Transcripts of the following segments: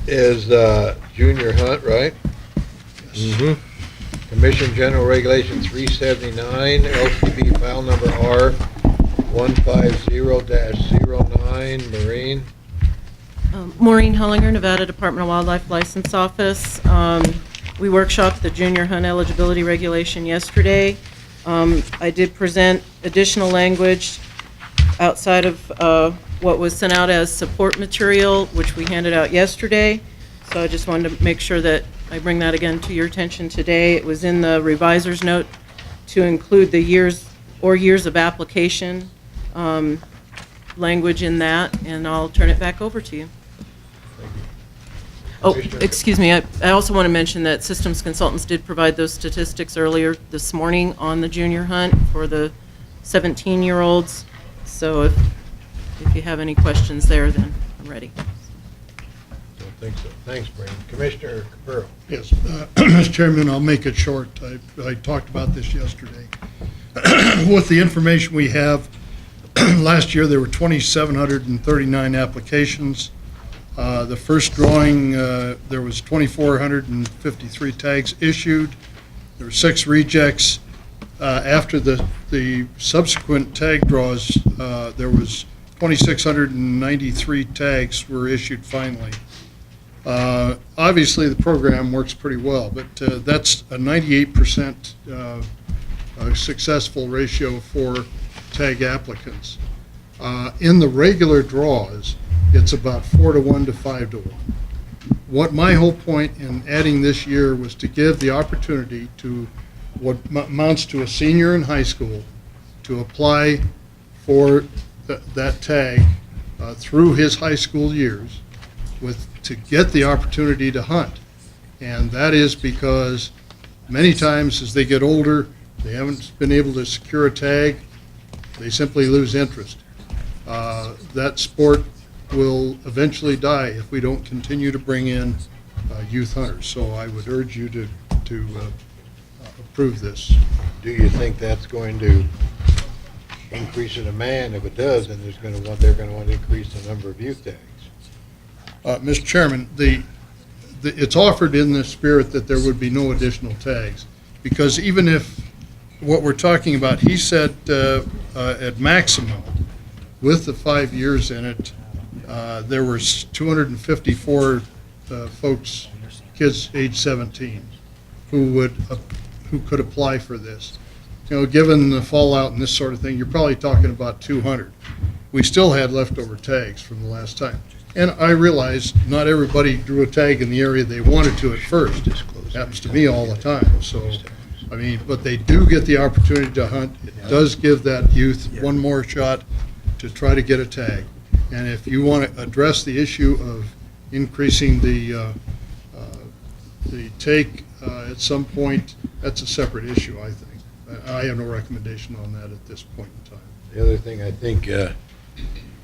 is junior hunt, right? Yes. Mm-hmm. Commission General Regulation 379, LCB file number R150-09, Maureen. Maureen Hullinger, Nevada Department of Wildlife License Office. We workshopped the junior hunt eligibility regulation yesterday. I did present additional language outside of what was sent out as support material, which we handed out yesterday. So I just wanted to make sure that I bring that again to your attention today. It was in the reviser's note to include the years of application language in that, and I'll turn it back over to you. Oh, excuse me, I also want to mention that systems consultants did provide those statistics earlier this morning on the junior hunt for the 17-year-olds. So if you have any questions there, then I'm ready. Don't think so. Thanks, Maureen. Commissioner Capurro. Yes, Mr. Chairman, I'll make it short. I talked about this yesterday. With the information we have, last year there were 2,739 applications. The first drawing, there was 2,453 tags issued. There were 6 rejects. After the subsequent tag draws, there was 2,693 tags were issued finally. Obviously, the program works pretty well, but that's a 98% successful ratio for tag applicants. In the regular draws, it's about 4-to-1 to 5-to-1. What my whole point in adding this year was to give the opportunity to what amounts to a senior in high school to apply for that tag through his high school years to get the opportunity to hunt. And that is because many times as they get older, they haven't been able to secure a tag, they simply lose interest. That sport will eventually die if we don't continue to bring in youth hunters. So I would urge you to approve this. Do you think that's going to increase the demand? If it does, then they're going to want to increase the number of youth tags. Mr. Chairman, it's offered in the spirit that there would be no additional tags, because even if what we're talking about, he said at maximum, with the 5 years in it, there were 254 folks, kids age 17, who could apply for this. You know, given the fallout and this sort of thing, you're probably talking about 200. We still had leftover tags from the last time. And I realize not everybody drew a tag in the area they wanted to at first. It happens to me all the time. So, I mean, but they do get the opportunity to hunt. It does give that youth one more shot to try to get a tag. And if you want to address the issue of increasing the take at some point, that's a separate issue, I think. I have no recommendation on that at this point in time. The other thing I think,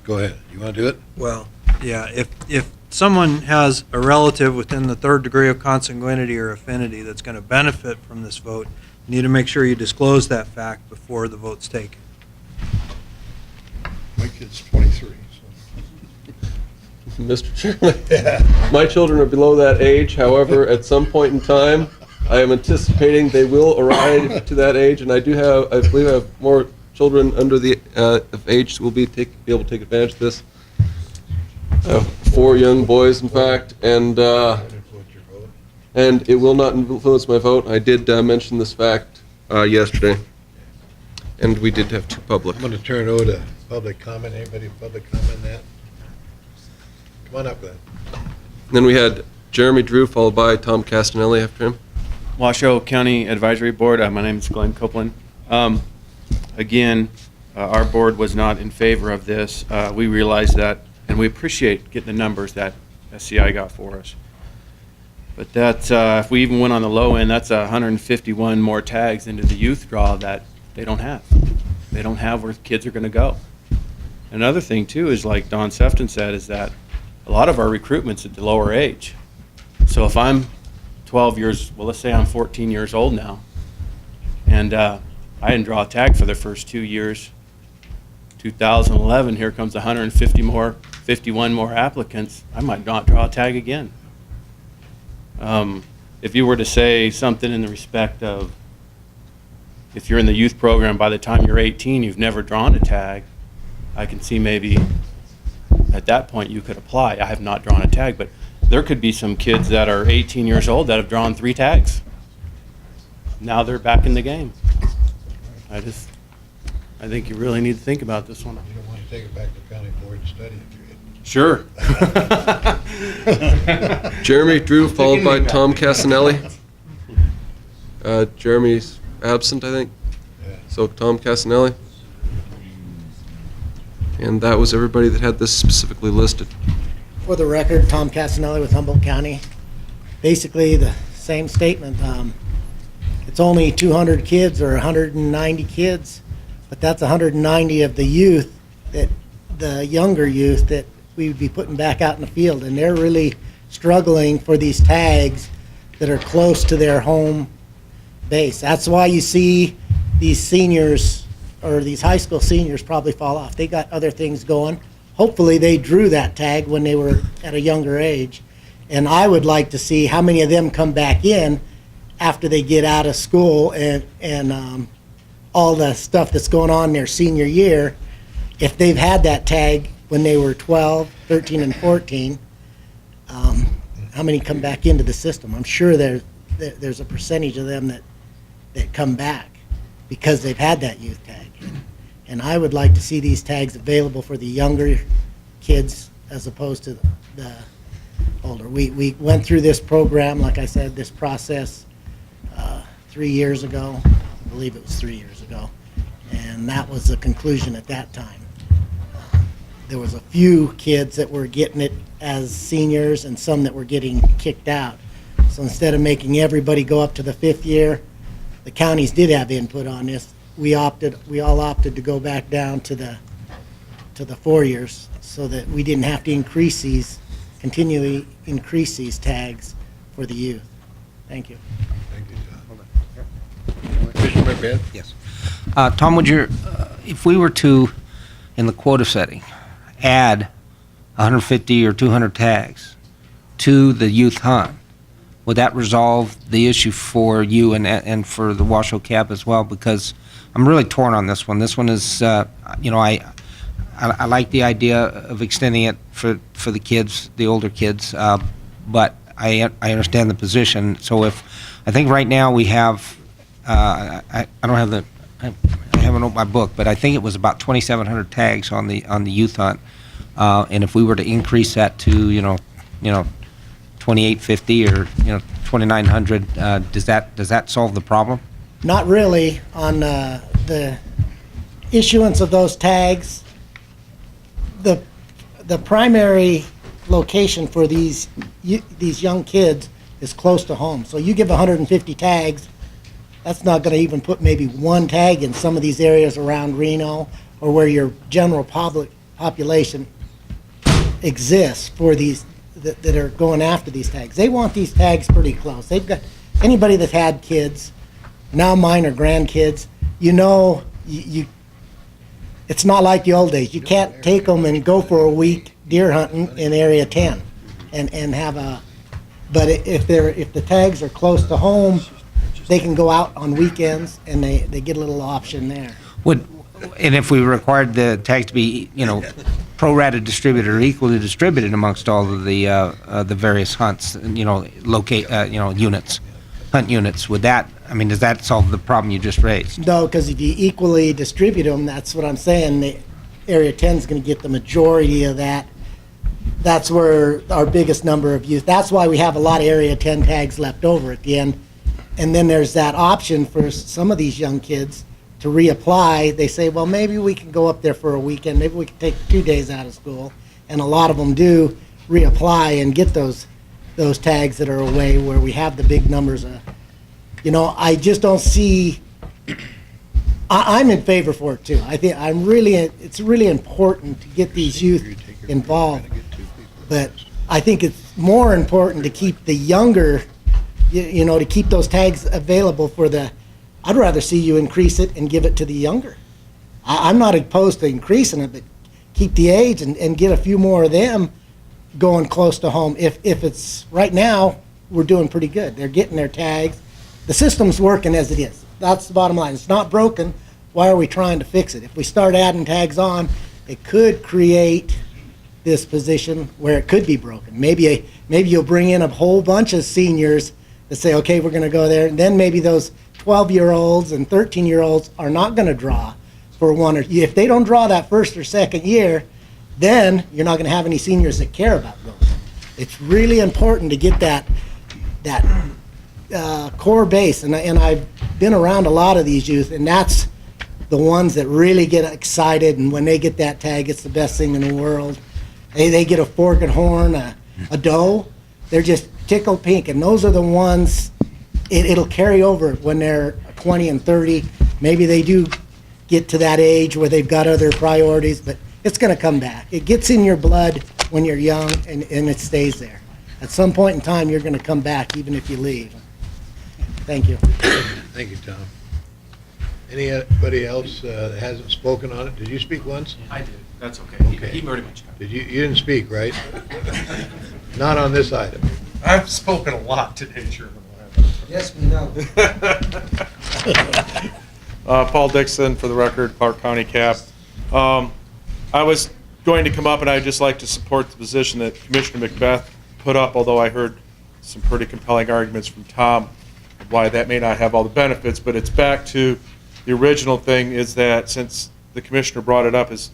go ahead. You want to do it? Well, yeah, if someone has a relative within the 3rd degree of consanguinity or affinity that's going to benefit from this vote, you need to make sure you disclose that fact before the vote's taken. My kid's 23. Mr. Chairman, my children are below that age. However, at some point in time, I am anticipating they will arrive to that age, and I believe I have more children under the of age who will be able to take advantage of this. 4 young boys, in fact, and it will not influence my vote. I did mention this fact yesterday, and we did have 2 public. I'm going to turn it over to public comment. Anybody public comment on that? Come on up, Glenn. Then we had Jeremy Drew, followed by Tom Castanelli after him. Washoe County Advisory Board. My name is Glenn Copeland. Again, our board was not in favor of this. We realize that, and we appreciate getting the numbers that SCI got for us. But that's, if we even went on the low end, that's 151 more tags into the youth draw that they don't have. They don't have where kids are going to go. Another thing, too, is like Don Sefton said, is that a lot of our recruitment's at the lower age. So if I'm 12 years, well, let's say I'm 14 years old now, and I didn't draw a tag for the first 2 years. 2011, here comes 51 more applicants. I might not draw a tag again. If you were to say something in the respect of, if you're in the youth program, by the time you're 18, you've never drawn a tag, I can see maybe at that point you could apply. I have not drawn a tag, but there could be some kids that are 18 years old that have drawn 3 tags. Now they're back in the game. I think you really need to think about this one. You don't want to take it back to county board and study it. Sure. Jeremy Drew, followed by Tom Casanelli. Jeremy's absent, I think. Yeah. So Tom Casanelli. And that was everybody that had this specifically listed. For the record, Tom Casanelli with Humboldt County. Basically, the same statement. It's only 200 kids or 190 kids, but that's 190 of the youth, the younger youth that we would be putting back out in the field, and they're really struggling for these tags that are close to their home base. That's why you see these seniors or these high school seniors probably fall off. They got other things going. Hopefully they drew that tag when they were at a younger age, and I would like to see how many of them come back in after they get out of school and all the stuff that's going on their senior year. If they've had that tag when they were 12, 13, and 14, how many come back into the system? I'm sure there's a percentage of them that come back because they've had that youth tag. And I would like to see these tags available for the younger kids as opposed to the older. We went through this program, like I said, this process 3 years ago. I believe it was 3 years ago. And that was the conclusion at that time. There was a few kids that were getting it as seniors and some that were getting kicked out. So instead of making everybody go up to the 5th year, the counties did have input on this. We all opted to go back down to the 4 years so that we didn't have to continually increase these tags for the youth. Thank you. Thank you, Tom. Commissioner McBeth? Yes. Tom, if we were to, in the quota setting, add 150 or 200 tags to the youth hunt, would that resolve the issue for you and for the Washoe Cab as well? Because I'm really torn on this one. This one is, I like the idea of extending it for the kids, the older kids, but I understand the position. So I think right now we have, I don't have I haven't opened my book, but I think it was about 2,700 tags on the youth hunt. And if we were to increase that to, 2,850 or, 2,900, does that solve the problem? Not really on the issuance of those tags. The primary location for these young kids is close to home. So you give 150 tags, that's not going to even put maybe one tag in some of these areas around Reno or where your general population exists for these that are going after these tags. They want these tags pretty close. They've got anybody that's had kids, now mine are grandkids, it's not like the old days. You can't take them and go for a week deer hunting in Area 10 and have but if the tags are close to home, they can go out on weekends and they get a little option there. And if we required the tags to be, pro-rata distributed or equally distributed amongst all of the various hunts, units, hunt units, does that solve the problem you just raised? No, because if you equally distribute them, that's what I'm saying, the Area 10 is going to get the majority of that. That's where our biggest number of youth, that's why we have a lot of Area 10 tags left over at the end. And then there's that option for some of these young kids to reapply. They say, well, maybe we can go up there for a weekend, maybe we can take 2 days out of school. And a lot of them do reapply and get those tags that are away where we have the big numbers of, I just don't see, I'm in favor for it too. I think it's really important to get these youth involved. But I think it's more important to keep the younger, to keep those tags available for I'd rather see you increase it and give it to the younger. I'm not opposed to increasing it, but keep the age and get a few more of them going close to home. If it's right now, we're doing pretty good. They're getting their tags. The system's working as it is. That's the bottom line. It's not broken. Why are we trying to fix it? If we start adding tags on, it could create this position where it could be broken. Maybe you'll bring in a whole bunch of seniors that say, okay, we're going to go there, and then maybe those 12-year-olds and 13-year-olds are not going to draw for one, or if they don't draw that first or second year, then you're not going to have any seniors that care about going. It's really important to get that core base, and I've been around a lot of these youth, and that's the ones that really get excited, and when they get that tag, it's the best thing in the world. They get a fork and horn, a doe, they're just tickled pink, and those are the ones, it'll carry over when they're 20 and 30. Maybe they do get to that age where they've got other priorities, but it's going to come back. It gets in your blood when you're young, and it stays there. At some point in time, you're going to come back, even if you leave. Thank you. Thank you, Tom. Anybody else that hasn't spoken on it? Did you speak once? I did. That's okay. Okay. He pretty much covered. You didn't speak, right? Not on this item. I've spoken a lot today, Chairman. Yes, we know. Paul Dixon, for the record, Clark County CAP. I was going to come up, and I'd just like to support the position that Commissioner Macbeth put up, although I heard some pretty compelling arguments from Tom of why that may not have all the benefits, but it's back to the original thing is that, since the Commissioner brought it up, is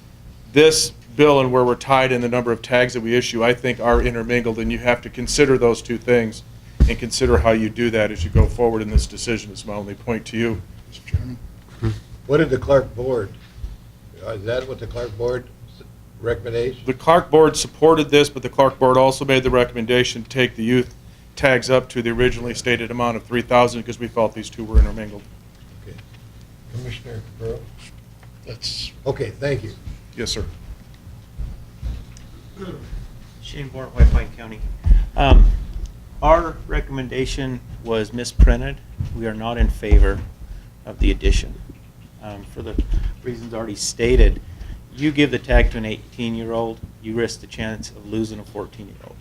this bill and where we're tied in the number of tags that we issue, I think are intermingled, and you have to consider those two things and consider how you do that as you go forward in this decision. Is my only point to you. Mr. Chairman. What did the Clark Board, is that what the Clark Board recommendation? The Clark Board supported this, but the Clark Board also made the recommendation to take the youth tags up to the originally stated amount of 3,000 because we felt these two were intermingled. Okay. Commissioner Burrow? That's, Okay, thank you. Yes, sir. Shane Bourne, White Pine County. Our recommendation was misprinted. We are not in favor of the addition. For the reasons already stated, you give the tag to an 18-year-old, you risk the chance of losing a 14-year-old.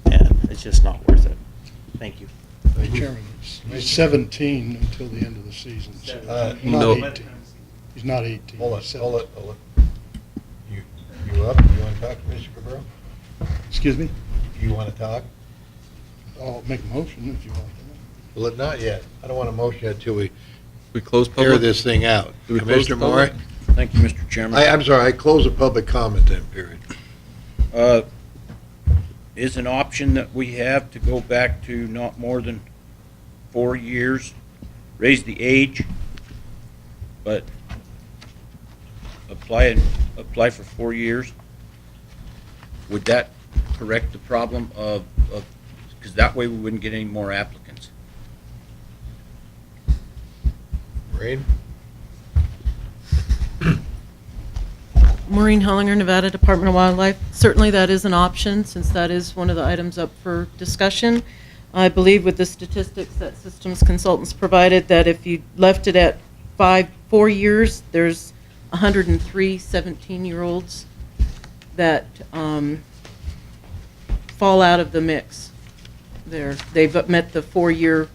And it's just not worth it. Thank you. Mr. Chairman, he's 17 until the end of the season. So he's No. not 18. He's not 18. Hold He's it. 17. You up? You want to talk, Commissioner Burrow? Excuse me? You want to talk? I'll make a motion if you want. Well, not yet. I don't want a motion yet until we We close air public? this thing out. Do we close the Commissioner Moore? public? Thank you, Mr. Chairman. I'm sorry, I close the public comment then, period. Is an option that we have to go back to not more than 4 years, raise the age, but apply for 4 years? Would that correct the problem of, because that way we wouldn't get any more applicants? Maureen? Maureen Hullinger, Nevada Department of Wildlife. Certainly that is an option, since that is one of the items up for discussion. I believe with the statistics that systems consultants provided, that if you left it at 4 years, there's 103 17-year-olds that fall out of the mix. They've met the 4-year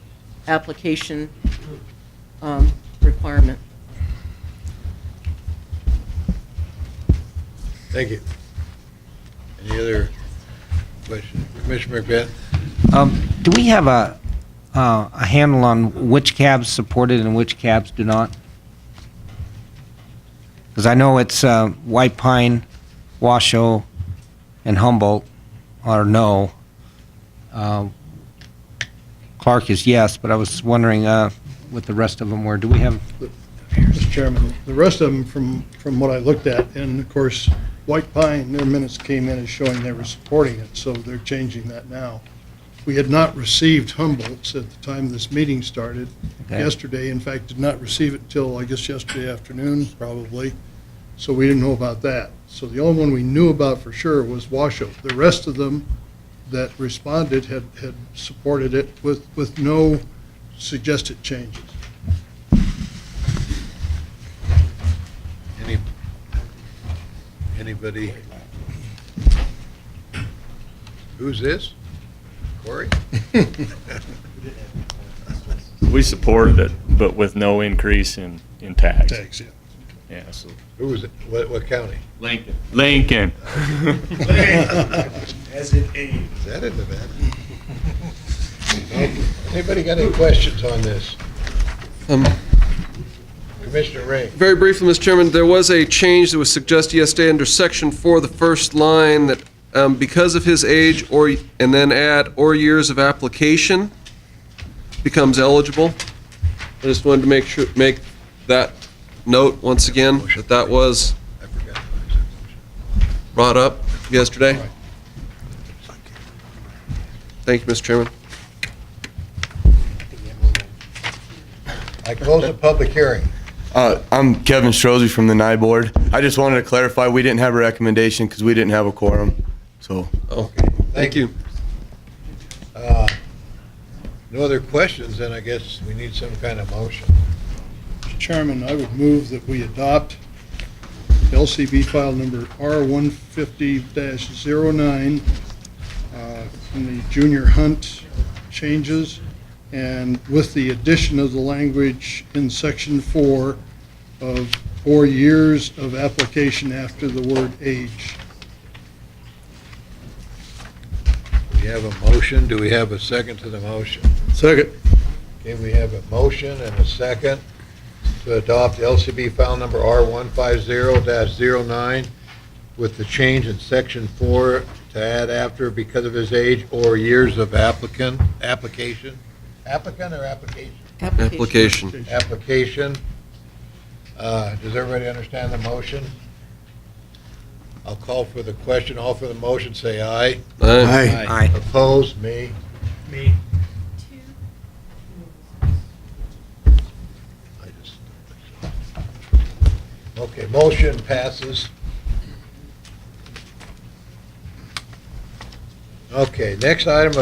application requirement. Thank you. Any other questions? Commissioner Macbeth? Do we have a handle on which cabs supported and which cabs do not? Because I know it's White Pine, Washoe, and Humboldt are no. Clark is yes, but I was wondering with the rest of them, where do we have? Mr. Chairman, the rest of them, from what I looked at, and of course, White Pine, their minutes came in as showing they were supporting it, so they're changing that now. We had not received Humboldt's at the time this meeting started Okay. yesterday. In fact, did not receive it till, I guess, yesterday afternoon, probably. So we didn't know about that. So the only one we knew about for sure was Washoe. The rest of them that responded had supported it with no suggested changes. Anybody? Who's this? Corey? We supported it, but with no increase in tax. Tags, yeah. Yeah, so. Who was it? What county? Lincoln. Lincoln. As it aids. Is that in Nevada? Okay. Anybody got any questions on this? Commissioner Ray? Very briefly, Mr. Chairman, there was a change that was suggested yesterday under Section 4, the first line, that because of his age, and then add or years of application, becomes eligible. I just wanted to make that note once again, that was I forgot. brought up yesterday. Thank you, Mr. Chairman. I close the public hearing. I'm Kevin Strozzi from the NI Board. I just wanted to clarify, we didn't have a recommendation because we didn't have a quorum, so. Okay, thank you. No other questions, then I guess we need some kind of motion. Mr. Chairman, I would move that we adopt LCB file number R150-09 in the junior hunt changes, and with the addition of the language in section 4 of 4 years of application after the word age. We have a motion. Do we have a second to the motion? Second. Okay, we have a motion and a second to adopt LCB file number R150-09 with the change in section 4 to add after because of his age or years of application? Applicant or application? Application. Application. Does everybody understand the motion? I'll call for the question. All for the motion, say aye. Aye. Aye. Opposed, me. Me. Okay, motion passes. Okay, next item of